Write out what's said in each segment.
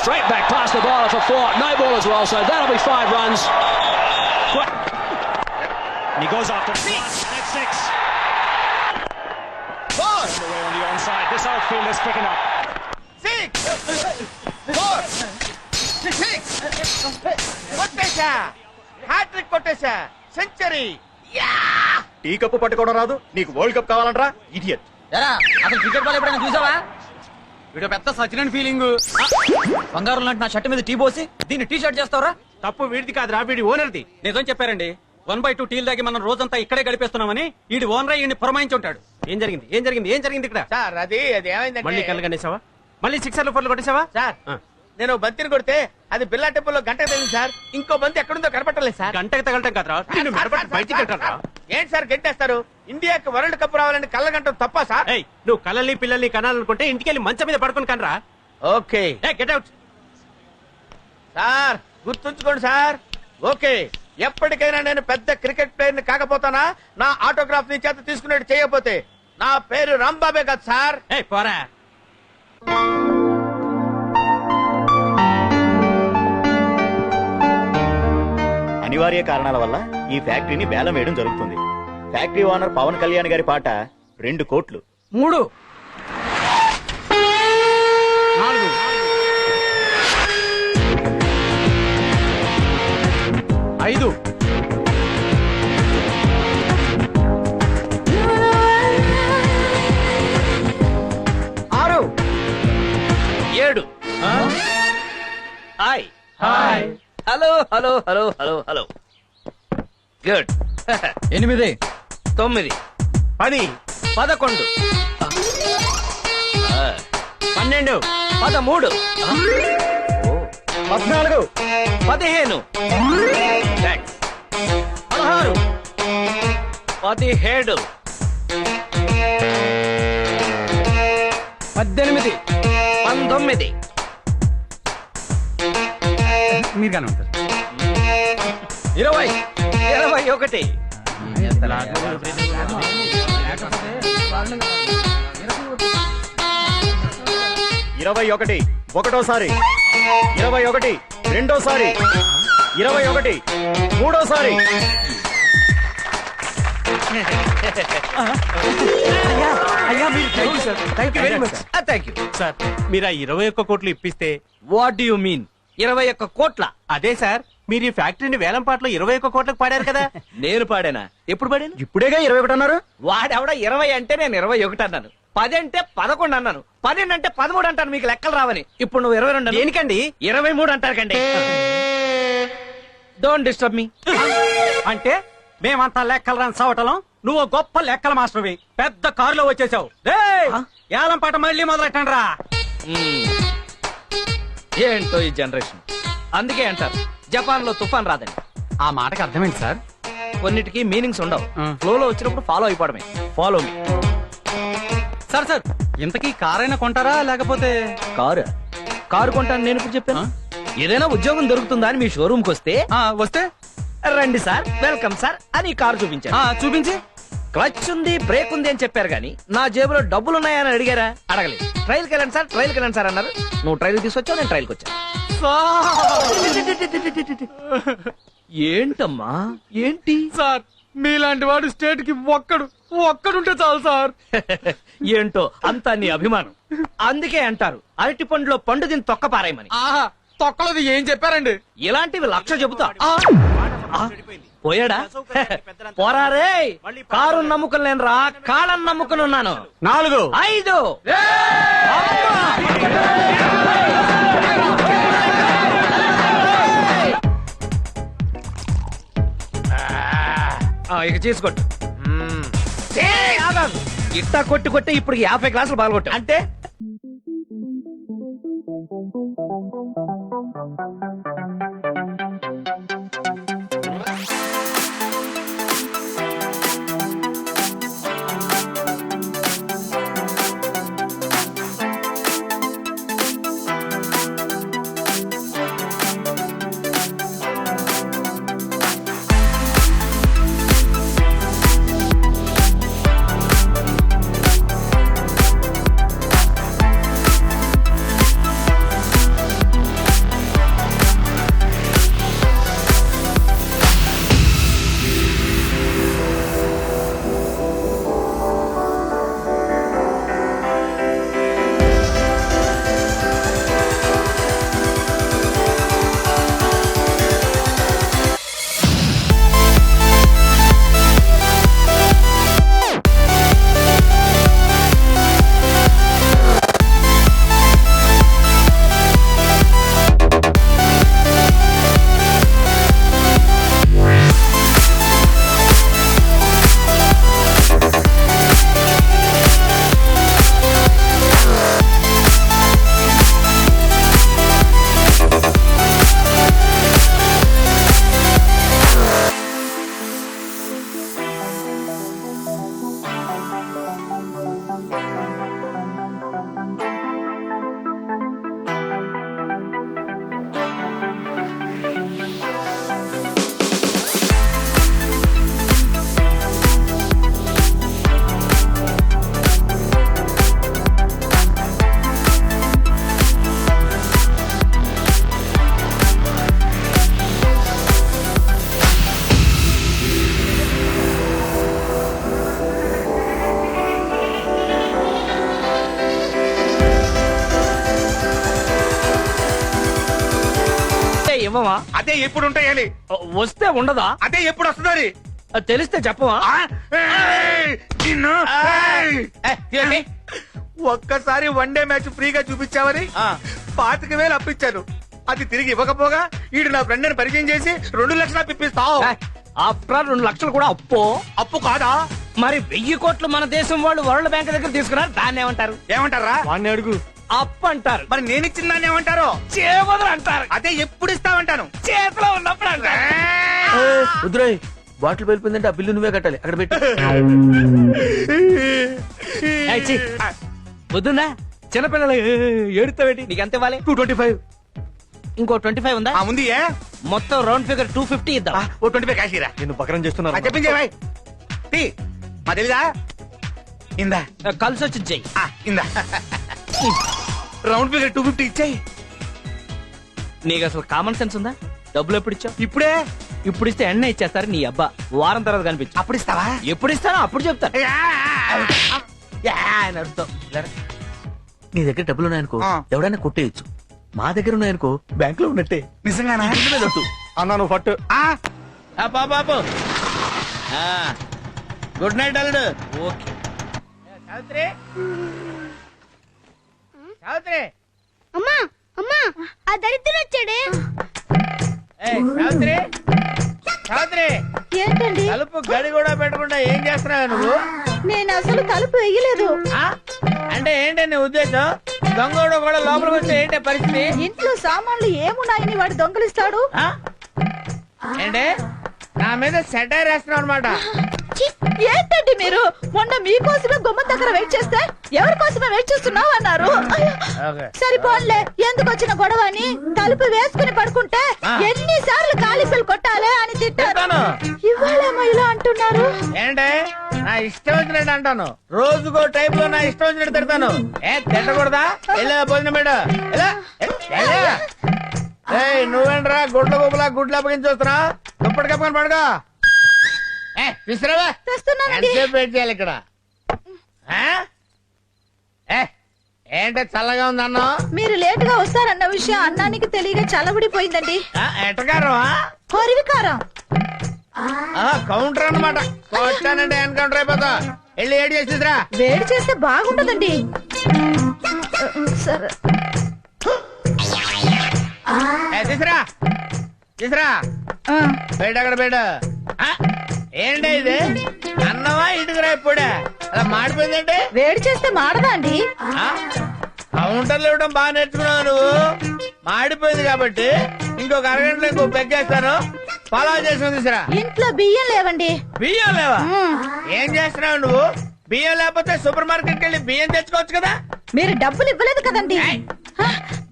straight back past the bowler for 4. No ball as well, so that'll be 5 runs. And he goes after 6, and it's 6. 4. Away on the onside. This outfield is picking up. 6 4 6 కొట్టేశా, hat trick కొట్టేశా, century. Tea కప్పు పట్టుకోవడం రాదు నీకు, world cup కావాలంటరా idiot. అసలు cricket ball ఎప్పుడైనా చూసావా? వీడు పెద్ద సచిన్ ఫీలింగ్. బంగారం లాంటి నా షర్ట్ మీద టీ పోసి దీన్ని టీ షర్ట్ చేస్తావరా? తప్పు వీడిది కాదురా, వీడి ఓనర్ది. నిజం చెప్పారండి. 1/2 టీలు దాగి మనం రోజంతా ఇక్కడే గడిపేస్తున్నామని వీడి ఓనర్ ఈయన్ని పురమాయించి ఉంటాడు. ఏం జరిగింది ఏం జరిగింది ఏం జరిగింది ఇక్కడ? సార్ అది మళ్ళీ ఏమైందంటే కళ్ళు కనేసావా? మళ్ళీ 6 4 కొట్టేసావా? సార్ నేను బంతిని కొడితే అది బిల్లా టెంపుల్లో గంట తగిలింది సార్. ఇంకో బంతి ఎక్కడుందో కనపట్టలేదు సార్. గంటకి తగలటం కదరా, నిన్ను మెడపట్టి బయటికి కట్టారా? ఏంటి సార్ గంటేస్తారు? ఇండియాకి వరల్డ్ కప్ రావాలని కళ్ళ గంట తప్ప సార్? ఏయ్, నువ్వు కళ్ళని పిల్లల్ని కనాలనుకుంటే ఇంటికెళ్ళి మంచం మీద పడుకొని కనరా. Okay get out. సార్ గుర్తుంచుకోండి సార్. ఓకే, ఎప్పటికైనా నేను పెద్ద క్రికెట్ ప్లేయర్ ని కాకపోతానా నా ఆటోగ్రాఫ్ నీ చేత తీసుకునేట్టు చేయకపోతే? నా పేరు రాంబాబే కదా సార్. ఏయ్ పోరా. అనివార్య కారణాల వల్ల ఈ ఫ్యాక్టరీని వేలం వేయడం జరుగుతుంది. ఫ్యాక్టరీ ఓనర్ పవన్ కళ్యాణ్ గారి పాట 2 కోట్లు. 3 4 5 6 7 hi hi hello hello hello hello hello good 8 9 10 11 12 13 14 15 thanks 16 17 18 19 మీరు కానీ ఉంటారు. 20 21 21 ఒకటోసారి, 21 రెండోసారి, 21 మూడోసారి. Thank you very much thank you sir. మీరు ఆ 21 కోట్లు ఇప్పిస్తే. వాట్ డు యు మీన్ 21 కోట్ల? అదే సార్, మీరు ఈ ఫ్యాక్టరీని వేలం పాటలో 21 కోట్లకు పాడారు కదా. నేను పాడానా? ఎప్పుడు పాడాను? ఇప్పుడేగా 21 అన్నారు. వాడెవడ 20 అంటే నేను 21 అన్నాను, 10 అంటే 11 అన్నాను, 12 అంటే 13 అంటాను. మీకు లెక్కలు రావని. ఇప్పుడు నువ్వు 22 దేనికండి? 23 అంటారు కండి. Don't disturb me. అంటే మేమంతా లెక్కలు రాని సావటం, నువ్వు గొప్ప లెక్కల మాస్టర్వి. పెద్ద కారులో వచ్చేసావు. ఏలం పాట మళ్ళీ మొదలెట్టండి రా. ఏంటో ఈ జనరేషన్. అందుకే అంటారు జపాన్ లో తుఫాన్ రాదని. ఆ మాటకి అర్థమైంది సార్. కొన్నిటికి మీనింగ్స్ ఉండవు, ఫ్లోలో వచ్చినప్పుడు ఫాలో అయిపోవడమే. Follow me. సార్ సార్, ఇంతకీ కారైనా కొంటారా లేకపోతే? కారు కొంటాను నేను ఇప్పుడు చెప్పాను. ఏదైనా ఉద్యోగం దొరుకుతుందా అని మీ షోరూమ్ కి వస్తే వస్తే రండి సార్, వెల్కమ్ సార్ అని కారు చూపించాను. చూపించి క్లచ్ ఉంది, బ్రేక్ ఉంది అని చెప్పారు గానీ నా జేబులో డబ్బులున్నాయని అడిగారా? అడగలేదు. ట్రైల్కి వెళ్ళండి సార్, ట్రైల్కి వెళ్ళండి సార్ అన్నారు. నువ్వు ట్రైల్ తీసుకొచ్చావు, నేను ట్రైల్కి వచ్చాను. ఏంటమ్మా ఏంటి? సార్, మీలాంటి వాడు స్టేట్ కి ఒక్కడుంటే చాలు సార్. ఏంటో అంతా నీ అభిమానం. అందుకే అంటారు అరటి పండులో పండు దీన్ని తొక్క పారాయమని. తొక్కలది ఏం చెప్పారండి? ఇలాంటివి 1,00,000 చెబుతా. పోయాడా? పోరారే. కారు నమ్ముకుని నేను రా, కాళ్ళని నమ్ముకుని ఉన్నాను. 4 5 ఇక చేసుకోట్టు. ఇట్టా కొట్టి ఇప్పుడు 50 గ్లాసులు పాల్గొట్టు. అంటే ఇవ్వమా? అదే ఎప్పుడు ఉంటాయని. వస్తే ఉండదా? అదే ఎప్పుడు వస్తుందని తెలిస్తే చెప్పవా? ఒక్కసారి వన్ డే మ్యాచ్ ఫ్రీగా చూపించావని 25,000 అప్పించాను. అది తిరిగి ఇవ్వకపోగా ఈడు నా ఫ్రెండ్ అని పరిచయం చేసి 2 లక్షలు అప్పిస్తావు. ఆఫ్టర్ 2 లక్షలు కూడా అప్పు కాదా? మరి 1000 కోట్లు మన దేశం వాళ్ళు వరల్డ్ బ్యాంక్ దగ్గర తీసుకున్నారు. దాన్ని ఏమంటారు? ఏమంటారా? వాడిని అడుగు. అప్పు అంటారు. మరి నేను ఇచ్చిన దాన్ని ఏమంటారు? చేబదులు అంటారు. అదే ఎప్పుడు ఇస్తామంటాను. చేతిలో ఉన్నప్పుడు అంటారు. వద్దురాయ్, బాటిల్ వెళ్ళిపోయిందంటే ఆ బిల్లు నువ్వే కట్టాలి. అక్కడ పెట్టి వద్దునా చిన్నపిల్లలు ఏడుతావేటి? నీకు ఎంత ఇవ్వాలి? 225. ఇంకో 25 ఉందా? ఉంది. మొత్తం రౌండ్ ఫిగర్ 250 ఇద్దాం. ఓ 25 కాశీరా. నిన్ను పకరం చేస్తున్నారు. చెప్పించే మా తెలీదా? ఇందా కలిసి వచ్చి చెయ్యి. ఇందా రౌండ్ ఫిగర్ 250 ఇచ్చాయి. నీకు అసలు కామన్ సెన్స్ ఉందా? డబ్బులు ఎప్పుడు ఇచ్చావు? ఇప్పుడే. ఇప్పుడు ఇస్తే ఎన్న ఇచ్చేస్తారు. నీ అబ్బా వారం తర్వాత కనిపించు. అప్పుడు ఇస్తావా? ఎప్పుడు ఇస్తానో అప్పుడు చెప్తాను. నీ దగ్గర డబ్బులు ఉన్నాయనుకో ఎవడైనా కొట్టేయచ్చు. మా దగ్గర ఉన్నాయనుకో బ్యాంక్ లో ఉన్నట్టే. నిజంగానా? అన్నా నువ్వు పట్టు. బాబు గుడ్ నైట్ అల్లుడు. ఓకే సావిత్రి, సావిత్రి, అమ్మా అమ్మా ఆ దరిద్రుడు వచ్చాడే. సావిత్రి, సావిత్రి, ఏంటండి? తలుపు గడి కూడా పెట్టకుండా ఏం చేస్తున్నావు నువ్వు? నేను అసలు తలుపు వేయలేదు. అంటే ఏంటి నీ ఉద్దేశం? దొంగోడు కూడా లోపలికి వస్తే ఏంటి పరిస్థితి? ఇంట్లో సామాన్లు ఏమున్నాయని వాడు దొంగలిస్తాడు. ఏంటి నా మీద సెటైర్ వేస్తున్నావు అనమాట? ఛీ, ఏంటండి మీరు? మొన్న మీకోసమే గుమ్మం దగ్గర వెయిట్ చేస్తే ఎవరి కోసమే వెయిట్ చేస్తున్నావు అన్నారు. సరిపోన్లే, ఎందుకు వచ్చిన గొడవ అని తలుపు వేసుకుని పడుకుంటే ఎన్నిసార్లు కాలిపిల్ కొట్టాలే అని తిట్టాను. ఇవాళేమో ఇలా అంటున్నారు. ఏంటే నా ఇష్టం వచ్చినట్టు అంటాను. రోజుకో టైప్ లో నా ఇష్టం వచ్చినట్టు తిడతాను. తిట్టకూడదా? వెళ్ళా భోజనం పెట్ట. నువ్వేంట్రా గుడ్ల గోపులా గుడ్లు అప్పగించి వస్తున్నా? దుప్పటి కప్పుకొని పడుకో. విసిరావా? ఎంతసేపు వెయిట్ చేయాలి ఇక్కడ? ఏంటే చల్లగా ఉంది అన్నం? మీరు లేట్ గా వస్తారన్న విషయం అన్నానికి తెలియక చల్లబడిపోయిందండి. ఎట్టకారం? హరివికారం. కౌంటర్ అన్నమాట. కొట్టానంటే ఎన్కౌంటర్ అయిపోతా. వెళ్ళి ఏడు చేసిరా. వేడి చేస్తే బాగుంటుందండి. సరే తీసురా, తీసురా. బయట అక్కడ బయట. ఏంటి ఇది? అన్నమా ఇటుకురా? ఇప్పుడే అలా మాడిపోయిందంటే వేడి చేస్తే మాడదా అండి? కౌంటర్లు ఇవ్వడం బాగా నేర్చుకున్నావు నువ్వు. మాడిపోయింది కాబట్టి ఇంకొక అరగంటలో ఇంకో పెగ్గేస్తాను. ఫాలో చేసుకుని తీసురా. ఇంట్లో బియ్యం లేవండి. బియ్యం లేవా? ఏం చేస్తున్నావు నువ్వు? బియ్యం లేకపోతే సూపర్ మార్కెట్కి వెళ్ళి బియ్యం తెచ్చుకోవచ్చు కదా. మీరు డబ్బులు ఇవ్వలేదు కదండి.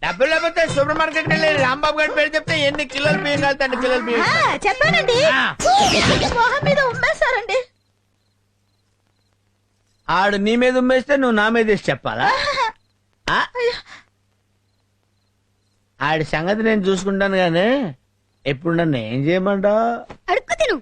డబ్బులు లేకపోతే సూపర్ మార్కెట్కి వెళ్ళి రాంబాబు గారి పేరు చెప్తే ఎన్ని కిలోలు బియ్యం కలుతాయండి? కిలోలు బియ్యం చెప్పానండి. మొహం మీద ఉమ్మేస్తారండి. ఆడు నీ మీద ఉమ్మేస్తే నువ్వు నా మీద వేసి చెప్పాలా? ఆడి సంగతి నేను చూసుకుంటాను గానీ ఎప్పుడు నన్ను ఏం చేయమంటావు? అడుక్కు తిను.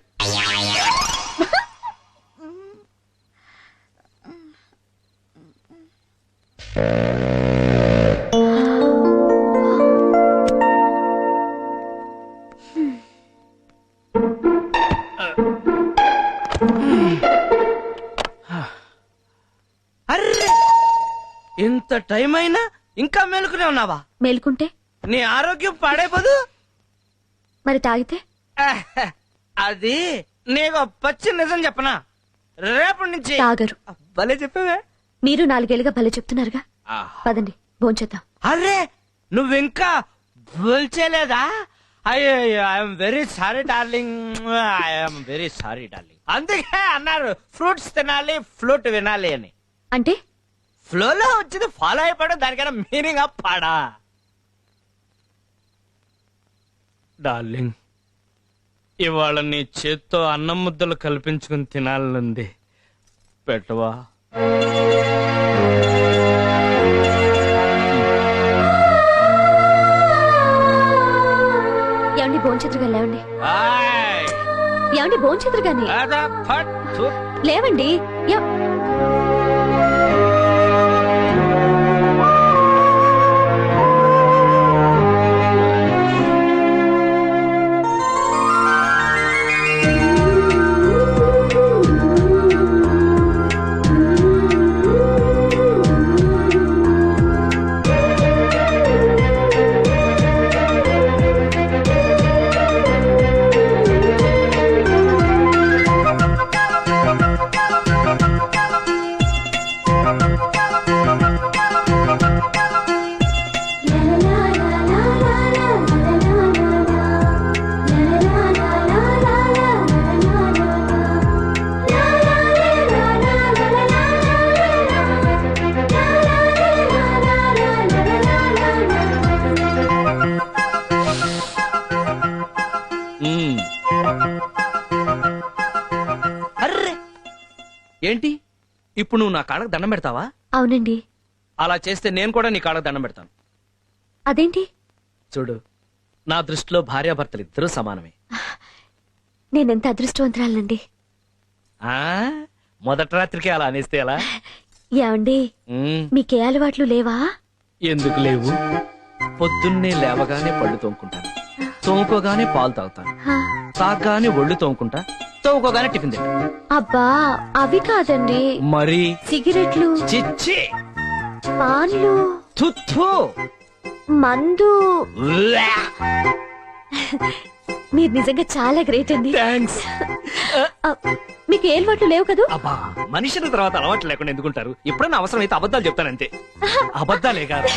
అర్రే, ఇంత టైం అయినా ఇంకా మేలుకునే ఉన్నావా? మేలుకుంటే నీ ఆరోగ్యం పాడైపోదు. మరి తాగితే అది నీకు పచ్చి నిజం చెప్పనా? రేపటి నుంచి తాగరు. భలే చెప్పావే. మీరు 4 ఏళ్ళుగా భలే చెప్తున్నారుగా. పదండి భోంచేద్దాం. అరే నువ్వింకా భూల్చేలేదా? I'm very sorry darling, I'm very sorry darling. అందుకే అన్నారు ఫ్రూట్స్ తినాలి, ఫ్లూట్ వినాలి అని. అంటే ఫ్లోలో వచ్చింది ఫాలో అయిపోవడం, దానికైనా మీనింగ్ పాడా? డార్లింగ్, ఇవాళ నీ చేత్తో అన్నం ముద్దలు కల్పించుకుని తినాలనుంది. పెట్టవా? ఏమండి భోంచేతురుగా లేవండి. ఏమండి భోంచేతురుగాని లేవండి. ఇప్పుడు నువ్వు నా కాళ్ళకు దండం పెడతావా? అవునండి. అలా చేస్తే నేను కూడా నీ కాళ్ళకు దండం పెడతాను. అదేంటి? చూడు, నా దృష్టిలో భార్యాభర్తలు ఇద్దరూ సమానమే. నేనెంత అదృష్టవంతురాలండి. ఆ మొదటి రాత్రికి అలా అనేస్తే ఎలా? ఏమండి, మీకే అలవాట్లు లేవా? ఎందుకు లేవు? పొద్దున్నే లేవగానే పళ్ళు తోముకుంటాను, తోముకోగానే పాలు తాగుతాను, హా, తాగగానే ఒళ్ళు తోముకుంటా, తోముకోగానే టిఫిన్ తింటా. అబ్బా అవి కాదండి, మరి సిగరెట్లు, చిచ్చి, పాన్లు, తుత్తు, మందు. మీరు నిజంగా చాలా గ్రేట్ అండి. థ్యాంక్స్. ఆ, మీకు ఏ అలవాట్లు లేవు కదూ? అబ్బా, మనిషిన తర్వాత అలవాట్లు లేకుండా ఎందుకుంటారు? ఎప్పుడైనా అవసరం అయితే అబద్ధాలు చెప్తానంతే. అబద్ధాలే కాదు.